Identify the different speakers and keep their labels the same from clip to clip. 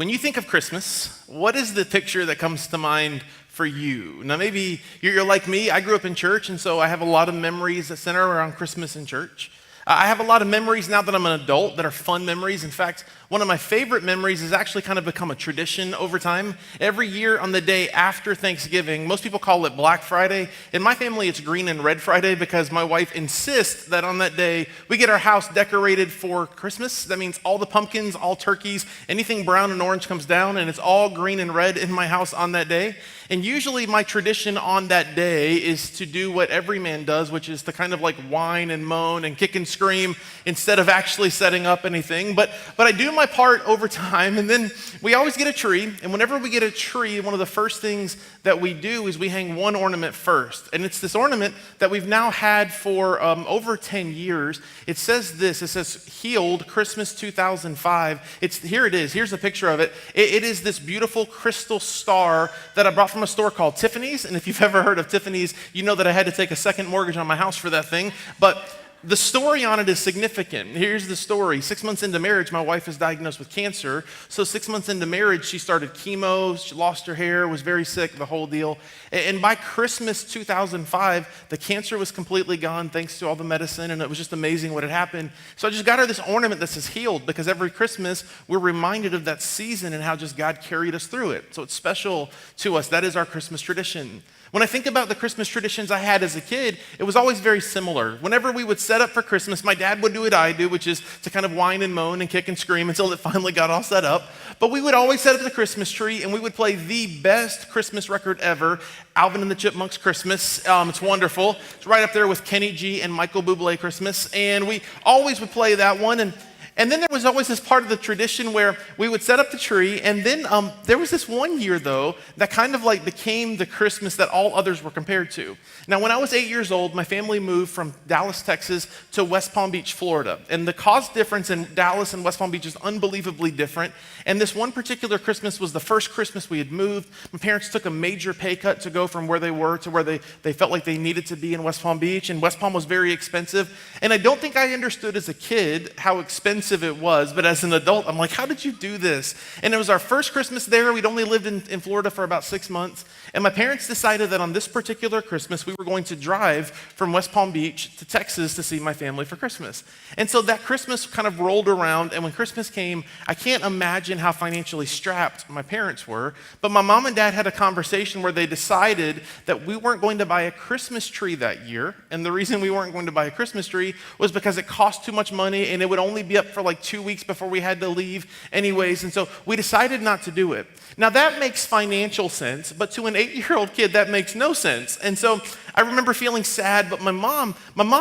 Speaker 1: When you think of Christmas, what is the picture that comes to mind for you? Now, maybe you're like me. I grew up in church, and so I have a lot of memories that center around Christmas in church. I have a lot of memories now that I'm an adult that are fun memories. In fact, one of my favorite memories has actually kind of become a tradition over time. Every year on the day after Thanksgiving, most people call it Black Friday. In my family, it's Green and Red Friday because my wife insists that on that day we get our house decorated for Christmas. That means all the pumpkins, all turkeys, anything brown and orange comes down, and it's all green and red in my house on that day. And usually my tradition on that day is to do what every man does, which is to kind of like whine and moan and kick and scream instead of actually setting up anything. But I do my part over time, and then we always get a tree. And whenever we get a tree, one of the first things that we do is we hang one ornament first. And it's this ornament that we've now had for over 10 years. It says this, it says Healed Christmas 2005. Here it is, here's a picture of it. It is this beautiful crystal star that I brought from a store called Tiffany's. And if you've ever heard of Tiffany's, you know that I had to take a second mortgage on my house for that thing. But the story on it is significant. Here's the story. 6 months into marriage, my wife is diagnosed with cancer. So 6 months into marriage, she started chemo, she lost her hair, was very sick, the whole deal. And by Christmas 2005, the cancer was completely gone thanks to all the medicine, and it was just amazing what had happened. So I just got her this ornament that says Healed, because every Christmas, we're reminded of that season and how just God carried us through it. So it's special to us. That is our Christmas tradition. When I think about the Christmas traditions I had as a kid, it was always very similar. Whenever we would set up for Christmas, my dad would do what I do, which is to kind of whine and moan and kick and scream until it finally got all set up. But we would always set up the Christmas tree, and we would play the best Christmas record ever, Alvin and the Chipmunks Christmas. It's wonderful. It's right up there with Kenny G and Michael Bublé Christmas. And we always would play that one. And then there was always this part of the tradition where we would set up the tree, and then there was this one year, though, that kind of like became the Christmas that all others were compared to. Now, when I was 8 years old, my family moved from Dallas, Texas to West Palm Beach, Florida. And the cost difference in Dallas and West Palm Beach is unbelievably different. And this one particular Christmas was the first Christmas we had moved. My parents took a major pay cut to go from where they were to where they felt like they needed to be in West Palm Beach. And West Palm was very expensive. And I don't think I understood as a kid how expensive it was, but as an adult, I'm like, how did you do this? And it was our first Christmas there. We'd only lived in Florida for about 6 months. And my parents decided that on this particular Christmas, we were going to drive from West Palm Beach to Texas to see my family for Christmas. And so that Christmas kind of rolled around, and when Christmas came, I can't imagine how financially strapped my parents were, but my mom and dad had a conversation where they decided that we weren't going to buy a Christmas tree that year. And the reason we weren't going to buy a Christmas tree was because it cost too much money, and it would only be up for like 2 weeks before we had to leave anyways. And so we decided not to do it. Now that makes financial sense, but to an 8-year-old kid, that makes no sense. And so I remember feeling sad, but my mom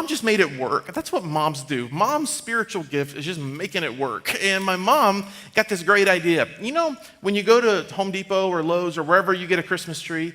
Speaker 1: just made it work. That's what moms do. Mom's spiritual gift is just making it work. And my mom got this great idea. You know, when you go to Home Depot or Lowe's or wherever you get a Christmas tree,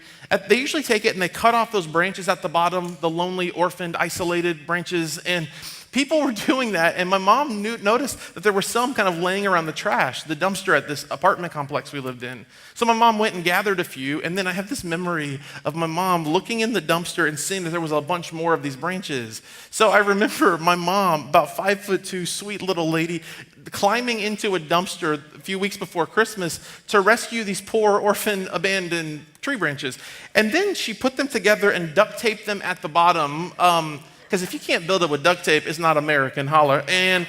Speaker 1: they usually take it and they cut off those branches at the bottom, the lonely, orphaned, isolated branches, and people were doing that, and my mom noticed that there were some kind of laying around the trash, the dumpster at this apartment complex we lived in. So my mom went and gathered a few, and then I have this memory of my mom looking in the dumpster and seeing that there was a bunch more of these branches. So I remember my mom, about 5'2", sweet little lady, climbing into a dumpster a few weeks before Christmas to rescue these poor, orphan, abandoned tree branches. And then she put them together and duct taped them at the bottom, because if you can't build it with duct tape, it's not American, holler. And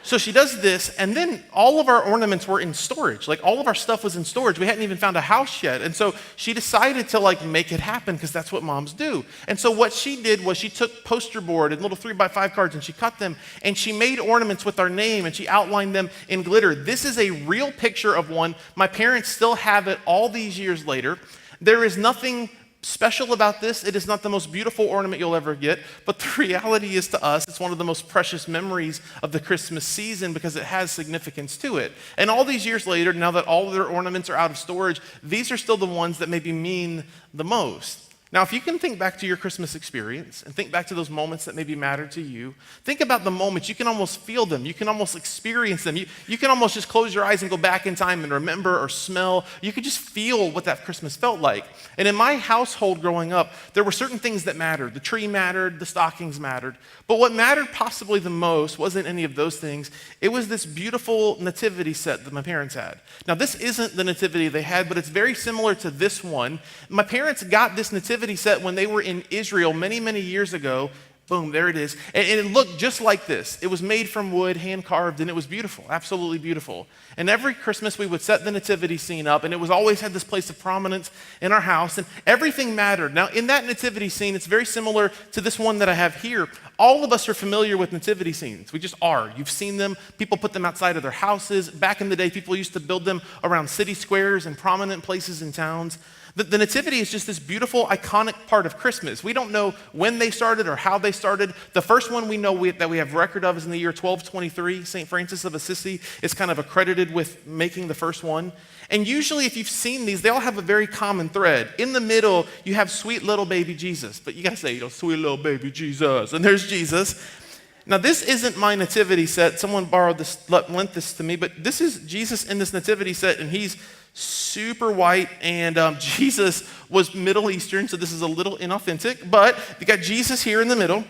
Speaker 1: so she does this, and then all of our ornaments were in storage. Like all of our stuff was in storage. We hadn't even found a house yet. And so she decided to like make it happen because that's what moms do. And so what she did was she took poster board and little 3x5 cards and she cut them and she made ornaments with our name and she outlined them in glitter. This is a real picture of one. My parents still have it all these years later. There is nothing special about this. It is not the most beautiful ornament you'll ever get, but the reality is to us, it's one of the most precious memories of the Christmas season because it has significance to it. And all these years later, now that all of their ornaments are out of storage, these are still the ones that maybe mean the most. Now, if you can think back to your Christmas experience and think back to those moments that maybe mattered to you, think about the moments. You can almost feel them. You can almost experience them. You can almost just close your eyes and go back in time and remember or smell. You could just feel what that Christmas felt like. And in my household growing up, there were certain things that mattered. The tree mattered, the stockings mattered. But what mattered possibly the most wasn't any of those things. It was this beautiful nativity set that my parents had. Now, this isn't the nativity they had, but it's very similar to this one. My parents got this nativity set when they were in Israel many, many years ago. Boom, there it is. And it looked just like this. It was made from wood, hand carved, and it was beautiful, absolutely beautiful. And every Christmas we would set the nativity scene up, and it was always had this place of prominence in our house, and everything mattered. Now, in that nativity scene, it's very similar to this one that I have here. All of us are familiar with nativity scenes. We just are. You've seen them. People put them outside of their houses. Back in the day, people used to build them around city squares and prominent places in towns. The nativity is just this beautiful, iconic part of Christmas. We don't know when they started or how they started. The first one we know that we have record of is in the year 1223. St. Francis of Assisi is kind of accredited with making the first one. And usually if you've seen these, they all have a very common thread. In the middle, you have sweet little baby Jesus. But you got to say, sweet little baby Jesus. And there's Jesus. Now, this isn't my nativity set. Someone borrowed this, lent this to me. But this is Jesus in this nativity set, and he's super white, and Jesus was Middle Eastern, so this is a little inauthentic, but you got Jesus here in the middle,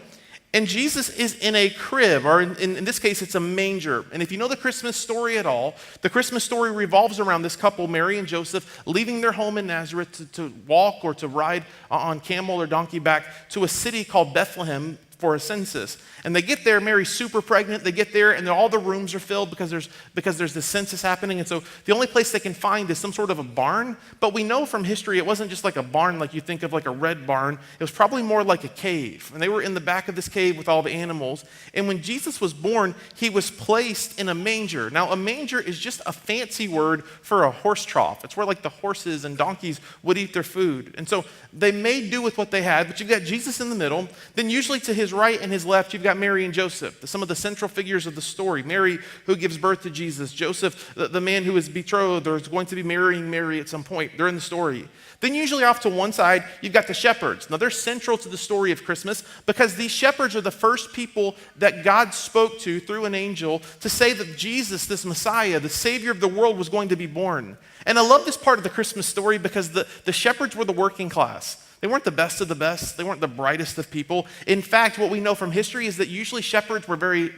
Speaker 1: and Jesus is in a crib, or in this case, it's a manger. And if you know the Christmas story at all, the Christmas story revolves around this couple, Mary and Joseph, leaving their home in Nazareth to walk or to ride on camel or donkey back to a city called Bethlehem for a census. And they get there, Mary's super pregnant, they get there and all the rooms are filled because there's this census happening. And so the only place they can find is some sort of a barn. But we know from history it wasn't just like a barn like you think of like a red barn. It was probably more like a cave. And they were in the back of this cave with all the animals. And when Jesus was born, he was placed in a manger. Now a manger is just a fancy word for a horse trough. It's where like the horses and donkeys would eat their food. And so they made do with what they had, but you've got Jesus in the middle. Then usually to his right and his left, you've got Mary and Joseph, some of the central figures of the story. Mary, who gives birth to Jesus. Joseph, the man who is betrothed or is going to be marrying Mary at some point. They're in the story. Then usually off to one side, you've got the shepherds. Now they're central to the story of Christmas because these shepherds are the first people that God spoke to through an angel to say that Jesus, this Messiah, the Savior of the world, was going to be born. And I love this part of the Christmas story because the shepherds were the working class. They weren't the best of the best. They weren't the brightest of people. In fact, what we know from history is that usually shepherds were very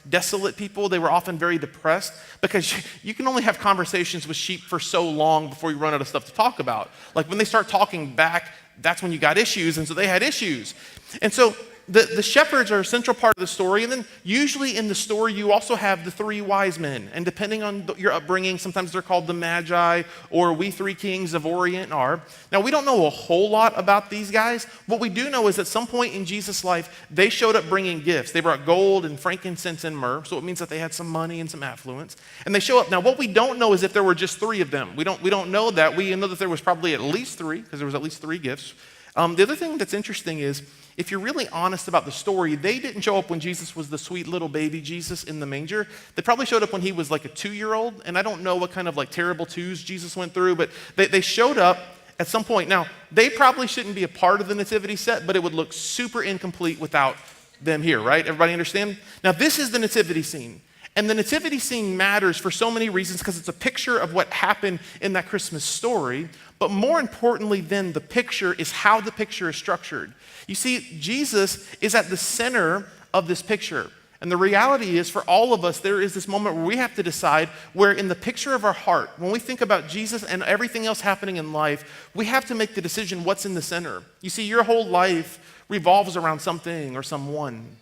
Speaker 1: desolate people. They were often very depressed because you can only have conversations with sheep for so long before you run out of stuff to talk about. Like when they start talking back, that's when you got issues, and so they had issues. And so the shepherds are a central part of the story, and then usually in the story you also have the three wise men, and depending on your upbringing, sometimes they're called the Magi, or we three kings of Orient are. Now we don't know a whole lot about these guys. What we do know is at some point in Jesus' life, they showed up bringing gifts. They brought gold and frankincense and myrrh, so it means that they had some money and some affluence, and they show up. Now what we don't know is if there were just three of them. We don't know that. We know that there was probably at least three, because there was at least three gifts. The other thing that's interesting is, if you're really honest about the story, they didn't show up when Jesus was the sweet little baby Jesus in the manger. They probably showed up when he was like a 2-year-old, and I don't know what kind of like terrible twos Jesus went through, but they showed up at some point. Now, they probably shouldn't be a part of the nativity set, but it would look super incomplete without them here, right? Everybody understand? Now, this is the nativity scene. And the nativity scene matters for so many reasons because it's a picture of what happened in that Christmas story. But more importantly than the picture is how the picture is structured. You see, Jesus is at the center of this picture. And the reality is for all of us, there is this moment where we have to decide where in the picture of our heart, when we think about Jesus and everything else happening in life, we have to make the decision what's in the center. You see, your whole life revolves around something or someone.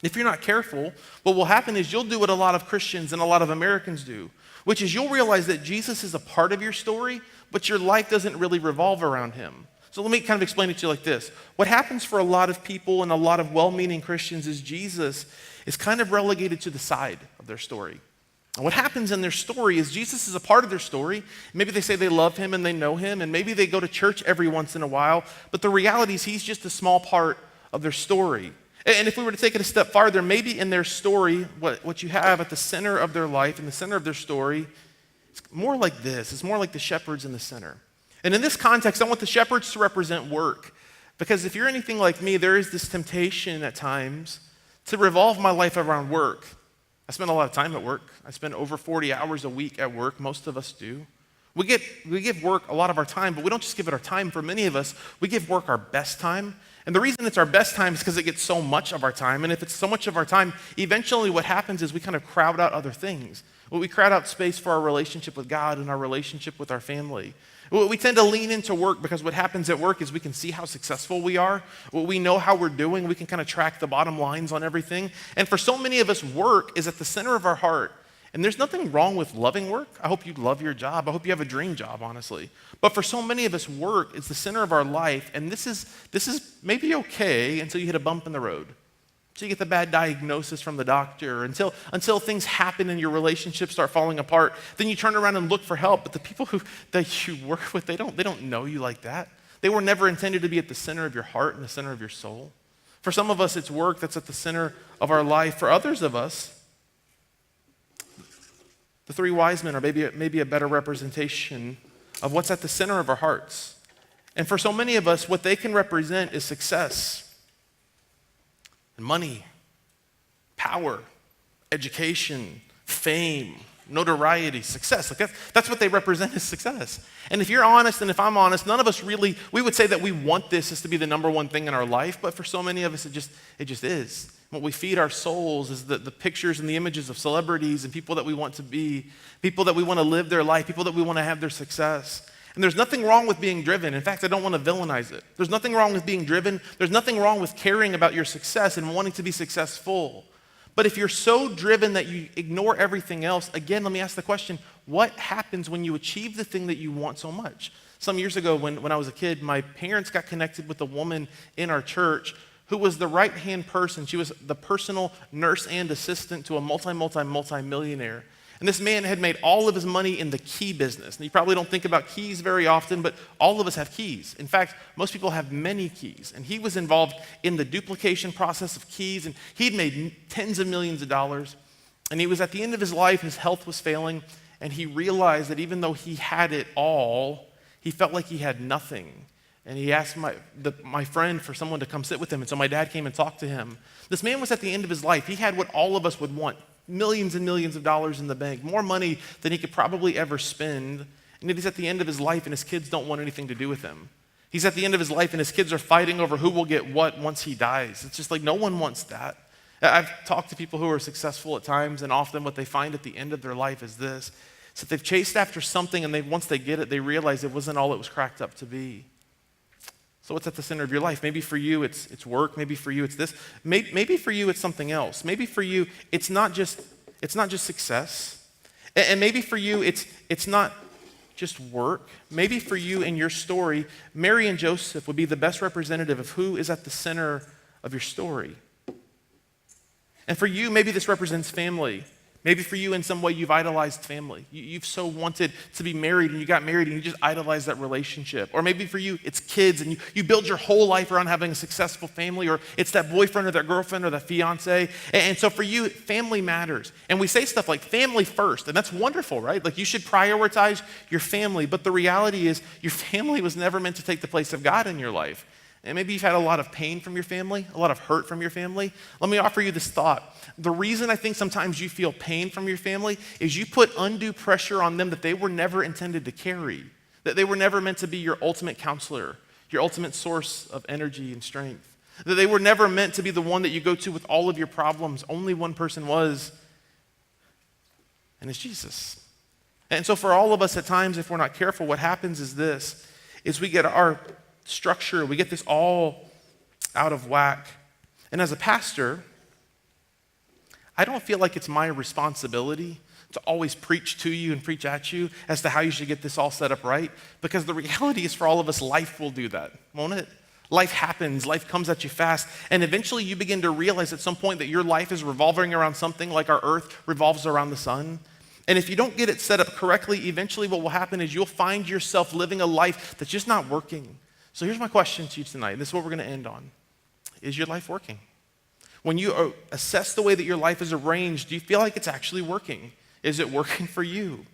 Speaker 1: If you're not careful, what will happen is you'll do what a lot of Christians and a lot of Americans do, which is you'll realize that Jesus is a part of your story, but your life doesn't really revolve around him. So let me kind of explain it to you like this. What happens for a lot of people and a lot of well-meaning Christians is Jesus is kind of relegated to the side of their story. And what happens in their story is Jesus is a part of their story. Maybe they say they love him and they know him, and maybe they go to church every once in a while, but the reality is he's just a small part of their story. And if we were to take it a step farther, maybe in their story, what you have at the center of their life, in the center of their story, it's more like this. It's more like the shepherds in the center. And in this context, I want the shepherds to represent work. Because if you're anything like me, there is this temptation at times to revolve my life around work. I spend a lot of time at work. I spend over 40 hours a week at work. Most of us do. We give work a lot of our time, but we don't just give it our time. For many of us, we give work our best time. And the reason it's our best time is because it gets so much of our time. And if it's so much of our time, eventually what happens is we kind of crowd out other things. Well, we crowd out space for our relationship with God and our relationship with our family. Well, we tend to lean into work because what happens at work is we can see how successful we are. Well, we know how we're doing. We can kind of track the bottom lines on everything. And for so many of us, work is at the center of our heart. And there's nothing wrong with loving work. I hope you love your job. I hope you have a dream job, honestly. But for so many of us, work is the center of our life. And this is maybe okay until you hit a bump in the road. Until you get the bad diagnosis from the doctor, until things happen and your relationships start falling apart. Then you turn around and look for help. But the people that you work with, they don't know you like that. They were never intended to be at the center of your heart and the center of your soul. For some of us, it's work that's at the center of our life. For others of us, the three wise men are maybe a better representation of what's at the center of our hearts. And for so many of us, what they can represent is success. And money, power, education, fame, notoriety, success. Like that's what they represent as success. And if you're honest, and if I'm honest, none of us really, we would say that we want this as to be the number one thing in our life, but for so many of us, it just is. What we feed our souls is the pictures and the images of celebrities and people that we want to be, people that we want to live their life, people that we want to have their success. And there's nothing wrong with being driven. In fact, I don't want to villainize it. There's nothing wrong with being driven. There's nothing wrong with caring about your success and wanting to be successful. But if you're so driven that you ignore everything else, again, let me ask the question, what happens when you achieve the thing that you want so much? Some years ago when I was a kid, my parents got connected with a woman in our church who was the right-hand person. She was the personal nurse and assistant to a multi-millionaire. And this man had made all of his money in the key business. And you probably don't think about keys very often, but all of us have keys. In fact, most people have many keys. And he was involved in the duplication process of keys, and he'd made tens of millions of dollars. And he was at the end of his life, his health was failing, and he realized that even though he had it all, he felt like he had nothing. And he asked my friend for someone to come sit with him, and so my dad came and talked to him. This man was at the end of his life. He had what all of us would want. Millions and millions of dollars in the bank, more money than he could probably ever spend. And yet he's at the end of his life and his kids don't want anything to do with him. He's at the end of his life and his kids are fighting over who will get what once he dies. It's just like no one wants that. I've talked to people who are successful at times, and often what they find at the end of their life is this. It's that they've chased after something, and once they get it, they realize it wasn't all it was cracked up to be. So what's at the center of your life? Maybe for you it's work. Maybe for you it's this. Maybe for you it's something else. Maybe for you it's not just success. And maybe for you it's not just work. Maybe for you in your story, Mary and Joseph would be the best representative of who is at the center of your story. And for you, maybe this represents family. Maybe for you in some way you've idolized family. You've so wanted to be married and you got married and you just idolized that relationship. Or maybe for you it's kids and you build your whole life around having a successful family, or it's that boyfriend or that girlfriend or that fiance. And so for you, family matters. And we say stuff like family first, and that's wonderful, right? Like you should prioritize your family, but the reality is your family was never meant to take the place of God in your life. And maybe you've had a lot of pain from your family, a lot of hurt from your family. Let me offer you this thought. The reason I think sometimes you feel pain from your family is you put undue pressure on them that they were never intended to carry, that they were never meant to be your ultimate counselor, your ultimate source of energy and strength, that they were never meant to be the one that you go to with all of your problems. Only one person was, and it's Jesus. And so for all of us at times, if we're not careful, what happens is this, is we get our structure, we get this all out of whack. And as a pastor, I don't feel like it's my responsibility to always preach to you and preach at you as to how you should get this all set up right, because the reality is for all of us, life will do that, won't it? Life happens, life comes at you fast, and eventually you begin to realize at some point that your life is revolving around something like our earth revolves around the sun. And if you don't get it set up correctly, eventually what will happen is you'll find yourself living a life that's just not working. So here's my question to you tonight, and this is what we're going to end on. Is your life working? When you assess the way that your life is arranged, do you feel like it's actually working? Is it working for you?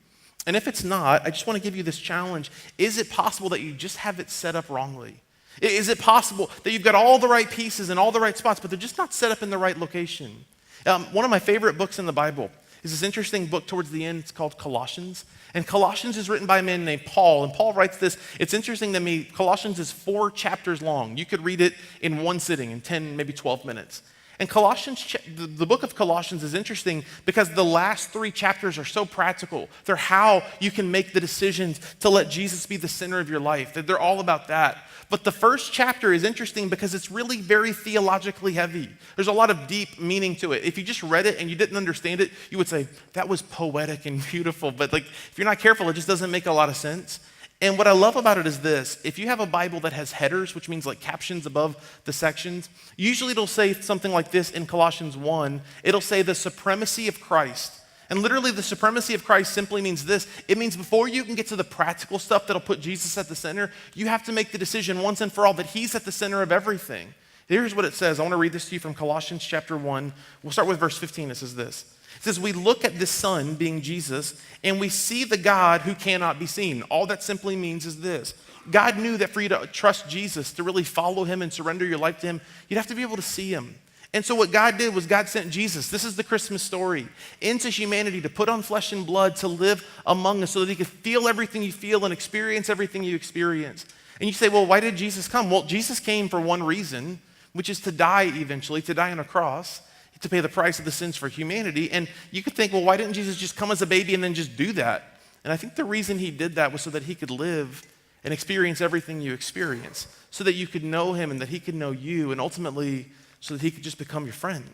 Speaker 1: And if it's not, I just want to give you this challenge. Is it possible that you just have it set up wrongly? Is it possible that you've got all the right pieces in all the right spots, but they're just not set up in the right location? One of my favorite books in the Bible is this interesting book towards the end. It's called Colossians. And Colossians is written by a man named Paul. And Paul writes this. It's interesting to me. Colossians is 4 chapters long. You could read it in one sitting, in 10, maybe 12 minutes. And Colossians, the book of Colossians is interesting because the last 3 chapters are so practical. They're how you can make the decisions to let Jesus be the center of your life. They're all about that. But the first chapter is interesting because it's really very theologically heavy. There's a lot of deep meaning to it. If you just read it and you didn't understand it, you would say, that was poetic and beautiful. But if you're not careful, it just doesn't make a lot of sense. And what I love about it is this. If you have a Bible that has headers, which means like captions above the sections, usually it'll say something like this in Colossians 1. It'll say the supremacy of Christ. And literally the supremacy of Christ simply means this. It means before you can get to the practical stuff that'll put Jesus at the center, you have to make the decision once and for all that he's at the center of everything. Here's what it says. I want to read this to you from Colossians chapter 1. We'll start with verse 15. It says this. It says, we look at this Son, being Jesus, and we see the God who cannot be seen. All that simply means is this. God knew that for you to trust Jesus, to really follow him and surrender your life to him, you'd have to be able to see him. And so what God did was God sent Jesus, this is the Christmas story, into humanity to put on flesh and blood to live among us so that he could feel everything you feel and experience everything you experience. And you say, well, why did Jesus come? Well, Jesus came for one reason, which is to die eventually, to die on a cross, to pay the price of the sins for humanity. And you could think, well, why didn't Jesus just come as a baby and then just do that? And I think the reason he did that was so that he could live and experience everything you experience, so that you could know him and that he could know you, and ultimately so that he could just become your friend.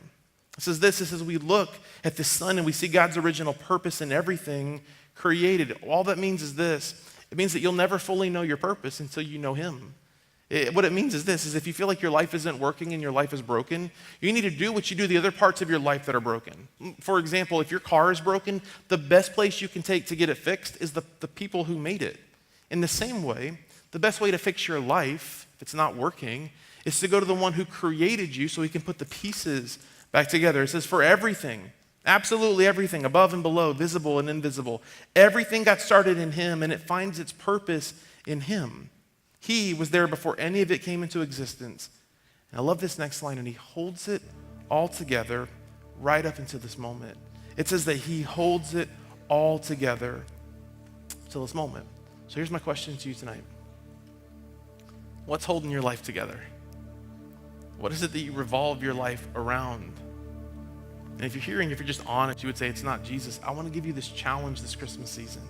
Speaker 1: It says we look at the Son and we see God's original purpose in everything created. All that means is this. It means that you'll never fully know your purpose until you know him. What it means is this, is if you feel like your life isn't working and your life is broken, you need to do what you do the other parts of your life that are broken. For example, if your car is broken, the best place you can take to get it fixed is the people who made it. In the same way, the best way to fix your life, if it's not working, is to go to the one who created you so he can put the pieces back together. It says for everything, absolutely everything, above and below, visible and invisible, everything got started in him and it finds its purpose in him. He was there before any of it came into existence. And I love this next line, and he holds it all together right up into this moment. It says that he holds it all together till this moment. So here's my question to you tonight. What's holding your life together? What is it that you revolve your life around? And if you're just honest, you would say it's not Jesus. I want to give you this challenge this Christmas season.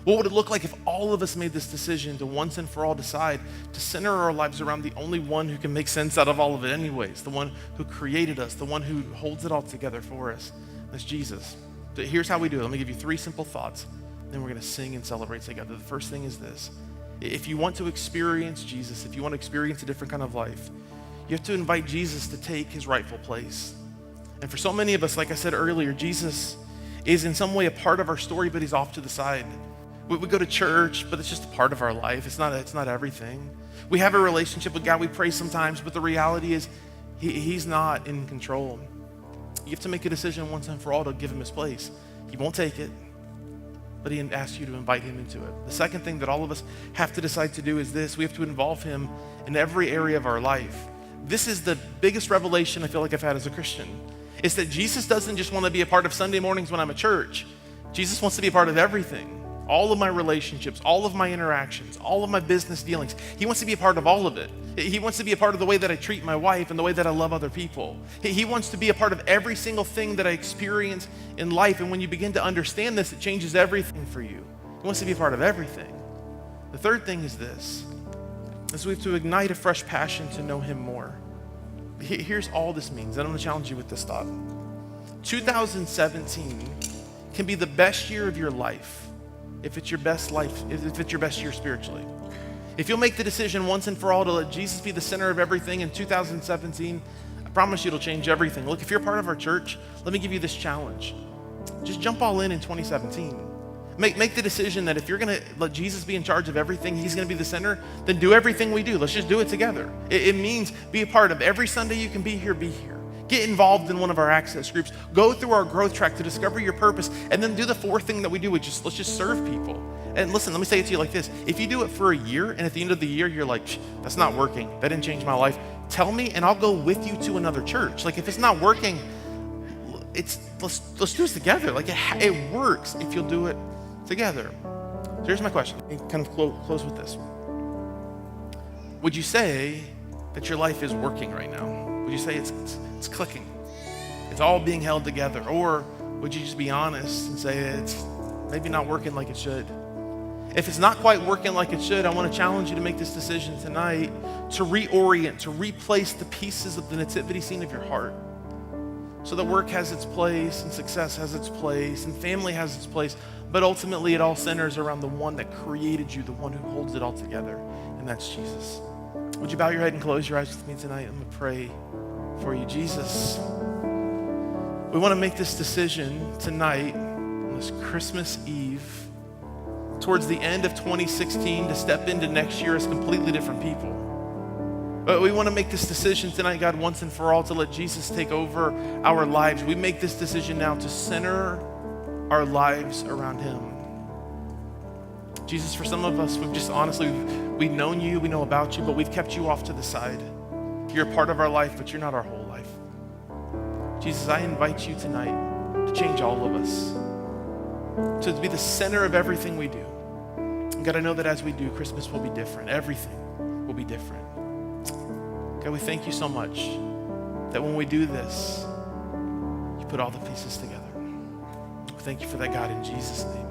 Speaker 1: What would it look like if all of us made this decision to once and for all decide to center our lives around the only one who can make sense out of all of it anyways, the one who created us, the one who holds it all together for us? That's Jesus. So here's how we do it. Let me give you 3 simple thoughts. Then we're going to sing and celebrate together. The first thing is this. If you want to experience Jesus, if you want to experience a different kind of life, you have to invite Jesus to take his rightful place. And for so many of us, like I said earlier, Jesus is in some way a part of our story, but he's off to the side. We go to church, but it's just a part of our life. It's not everything. We have a relationship with God. We pray sometimes, but the reality is he's not in control. You have to make a decision once and for all to give him his place. He won't take it, but he asks you to invite him into it. The second thing that all of us have to decide to do is this. We have to involve him in every area of our life. This is the biggest revelation I feel like I've had as a Christian. It's that Jesus doesn't just want to be a part of Sunday mornings when I'm at church. Jesus wants to be a part of everything. All of my relationships, all of my interactions, all of my business dealings. He wants to be a part of all of it. He wants to be a part of the way that I treat my wife and the way that I love other people. He wants to be a part of every single thing that I experience in life. And when you begin to understand this, it changes everything for you. He wants to be a part of everything. The third thing is this, is we have to ignite a fresh passion to know him more. Here's all this means, and I'm going to challenge you with this thought. 2017 can be the best year of your life if it's your best life, if it's your best year spiritually. If you'll make the decision once and for all to let Jesus be the center of everything in 2017, I promise you it'll change everything. Look, if you're part of our church, let me give you this challenge. Just jump all in 2017. Make the decision that if you're going to let Jesus be in charge of everything, he's going to be the center, then do everything we do. Let's just do it together. It means be a part of every Sunday you can be here, be here. Get involved in one of our access groups. Go through our growth track to discover your purpose, and then do the fourth thing that we do, which is let's just serve people. And listen, let me say it to you like this. If you do it for a year, and at the end of the year, you're like, that's not working. That didn't change my life. Tell me, and I'll go with you to another church. Like, if it's not working, let's do this together. Like, it works if you'll do it together. So here's my question. Kind of close with this. Would you say that your life is working right now? Would you say it's clicking? It's all being held together? Or would you just be honest and say it's maybe not working like it should? If it's not quite working like it should, I want to challenge you to make this decision tonight to reorient, to replace the pieces of the nativity scene of your heart so that work has its place and success has its place and family has its place, but ultimately it all centers around the one that created you, the one who holds it all together, and that's Jesus. Would you bow your head and close your eyes with me tonight? I'm going to pray for you. Jesus, we want to make this decision tonight on this Christmas Eve, towards the end of 2016, to step into next year as completely different people. But we want to make this decision tonight, God, once and for all, to let Jesus take over our lives. We make this decision now to center our lives around him. Jesus, for some of us, we've known you, we know about you, but we've kept you off to the side. You're a part of our life, but you're not our whole life. Jesus, I invite you tonight to change all of us, to be the center of everything we do. And God, I know that as we do, Christmas will be different. Everything will be different. God, we thank you so much that when we do this, you put all the pieces together. We thank you for that, God, in Jesus' name.